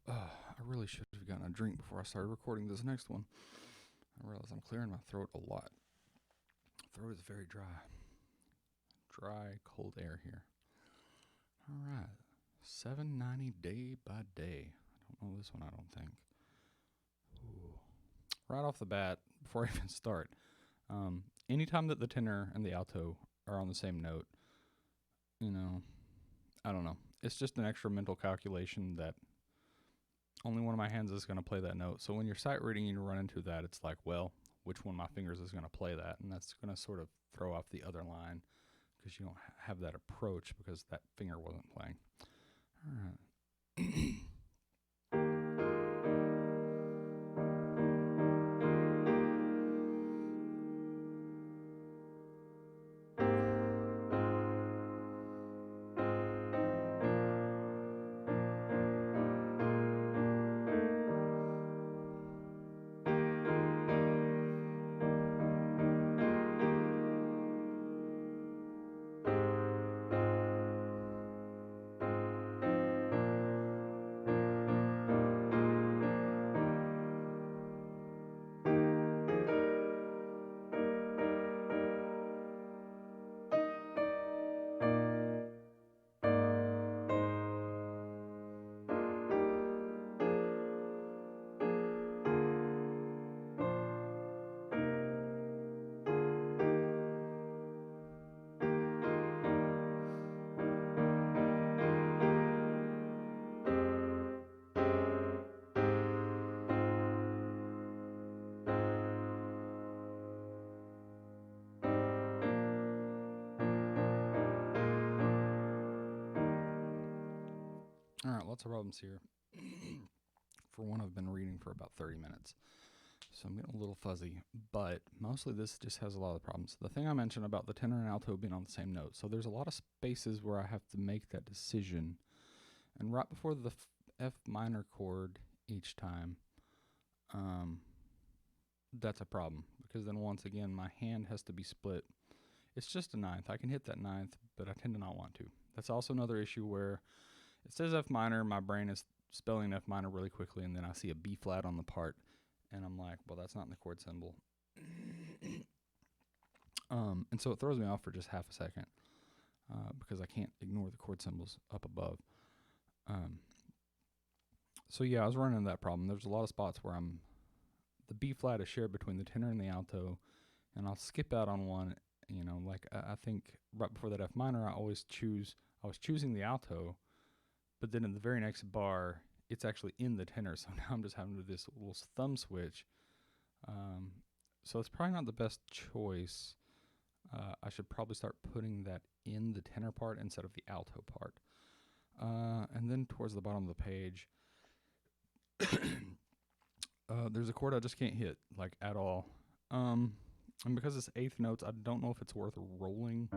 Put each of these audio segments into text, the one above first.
I really should have gotten a drink before I started recording this next one. I realize I'm clearing my throat a lot. Throat is very dry. Dry, cold air here. All right. 790 day by day. I don't know this one, I don't think. Ooh. Right off the bat, before I even start, anytime that the tenor and the alto are on the same note, I don't know. It's just an extra mental calculation that only one of my hands is going to play that note. So when you're sight reading and you run into that, it's like, well, which one of my fingers is going to play that? And that's going to sort of throw off the other line because you don't have that approach because that finger wasn't playing. All right. All right, lots of problems here. For one, I've been reading for about 30 minutes. So I'm getting a little fuzzy, but mostly this just has a lot of problems. The thing I mentioned about the tenor and alto being on the same note, so there's a lot of spaces where I have to make that decision. And right before the F minor chord each time, that's a problem because then once again, my hand has to be split. It's just a ninth. I can hit that ninth, but I tend to not want to. That's also another issue where it says F minor, my brain is spelling F minor really quickly, and then I see a B flat on the part, and I'm like, well, that's not in the chord symbol. And so it throws me off for just half a second because I can't ignore the chord symbols up above. So yeah, I was running into that problem. There's a lot of spots where the B flat is shared between the tenor and the alto, and I'll skip out on one. Like I think right before that F minor, I was choosing the alto, but then in the very next bar, it's actually in the tenor. So now I'm just having to do this little thumb switch. So it's probably not the best choice. I should probably start putting that in the tenor part instead of the alto part. And then towards the bottom of the page, there's a chord I just can't hit, like, at all. And because it's eighth notes, I don't know if it's worth rolling.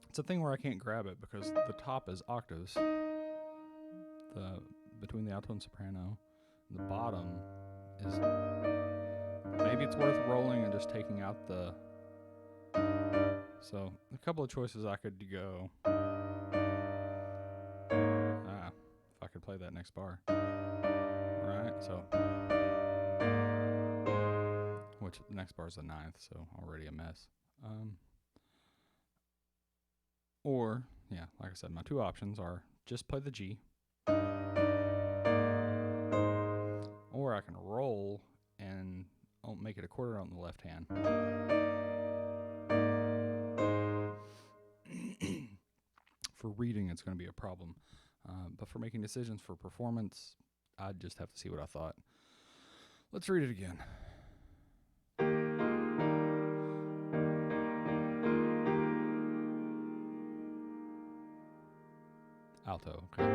It's a thing where I can't grab it because the top is octaves. Between the alto and soprano. The bottom is... Maybe it's worth rolling and just taking out the... So, a couple of choices I could go. If I could play that next bar. Right, so... Which, the next bar is the ninth, so already a mess. Or, yeah, like I said, my two options are just play the G, or I can roll and make it a quarter on the left hand. For reading, it's going to be a problem. But for making decisions for performance, I'd just have to see what I thought. Let's read it again. Alto, okay.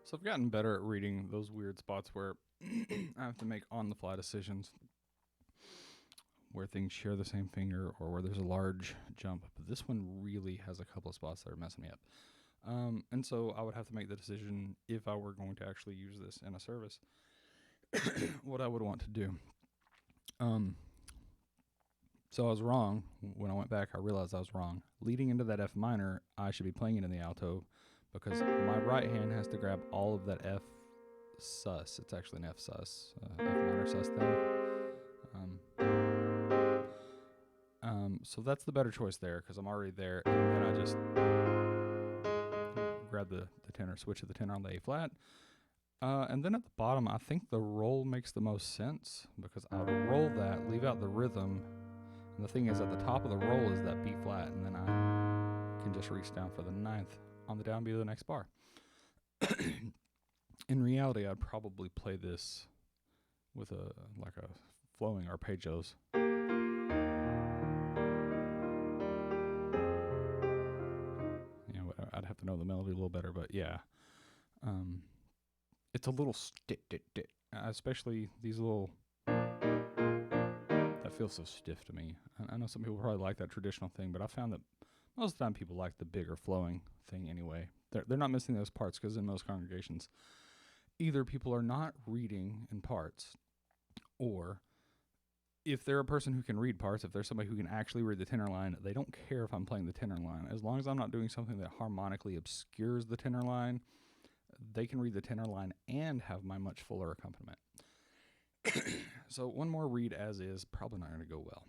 So I've gotten better at reading those weird spots where I have to make on-the-fly decisions, where things share the same finger or where there's a large jump. But this one really has a couple of spots that are messing me up. And so I would have to make the decision, if I were going to actually use this in a service, what I would want to do. So I was wrong. When I went back, I realized I was wrong. Leading into that F minor, I should be playing it in the alto, because my right hand has to grab all of that F sus. It's actually an F sus, F minor sus thing. So that's the better choice there, because I'm already there, and then I just grab the tenor, switch to the tenor on the A flat. And then at the bottom, I think the roll makes the most sense, because I would roll that, leave out the rhythm, and the thing is, at the top of the roll is that B flat, and then I can just reach down for the ninth on the downbeat of the next bar. In reality, I'd probably play this with a flowing arpeggios. I'd have to know the melody a little better, but yeah. It's a little especially these little, that feels so stiff to me. I know some people probably like that traditional thing, but I found that most of the time people like the bigger flowing thing anyway. They're not missing those parts, because in most congregations, either people are not reading in parts, or if they're a person who can read parts, if there's somebody who can actually read the tenor line, they don't care if I'm playing the tenor line. As long as I'm not doing something that harmonically obscures the tenor line, they can read the tenor line and have my much fuller accompaniment. So one more read as is, probably not going to go well.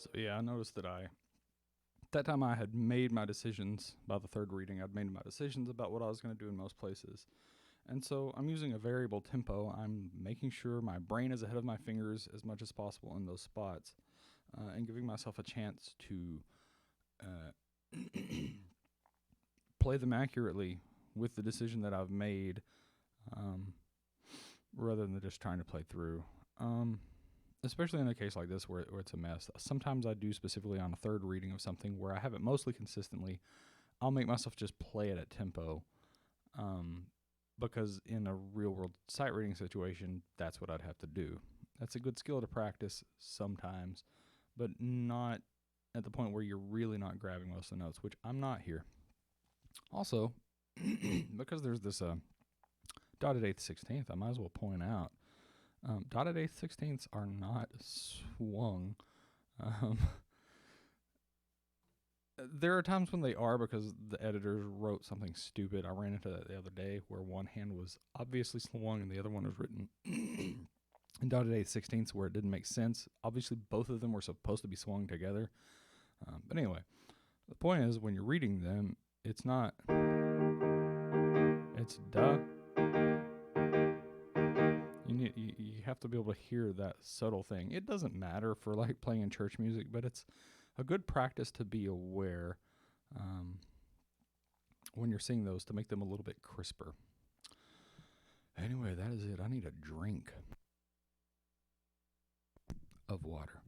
So yeah, I noticed that that time I had made my decisions. By the third reading, I'd made my decisions about what I was going to do in most places. And so I'm using a variable tempo. I'm making sure my brain is ahead of my fingers as much as possible in those spots, and giving myself a chance to play them accurately with the decision that I've made, rather than just trying to play through. Especially in a case like this where it's a mess. Sometimes I do, specifically on a third reading of something where I have it mostly consistently, I'll make myself just play it at tempo, because in a real-world sight reading situation, that's what I'd have to do. That's a good skill to practice sometimes, but not at the point where you're really not grabbing most of the notes, which I'm not here. Also, because there's this dotted 8th 16th, I might as well point out, dotted 8th 16ths are not swung. There are times when they are, because the editors wrote something stupid. I ran into that the other day, where one hand was obviously swung and the other one was written in dotted 8th 16ths, where it didn't make sense. Obviously, both of them were supposed to be swung together. But anyway, the point is, when you're reading them, it's not. It's da. You have to be able to hear that subtle thing. It doesn't matter for like playing in church music, but it's a good practice to be aware when you're seeing those, to make them a little bit crisper. Anyway, that is it. I need a drink of water.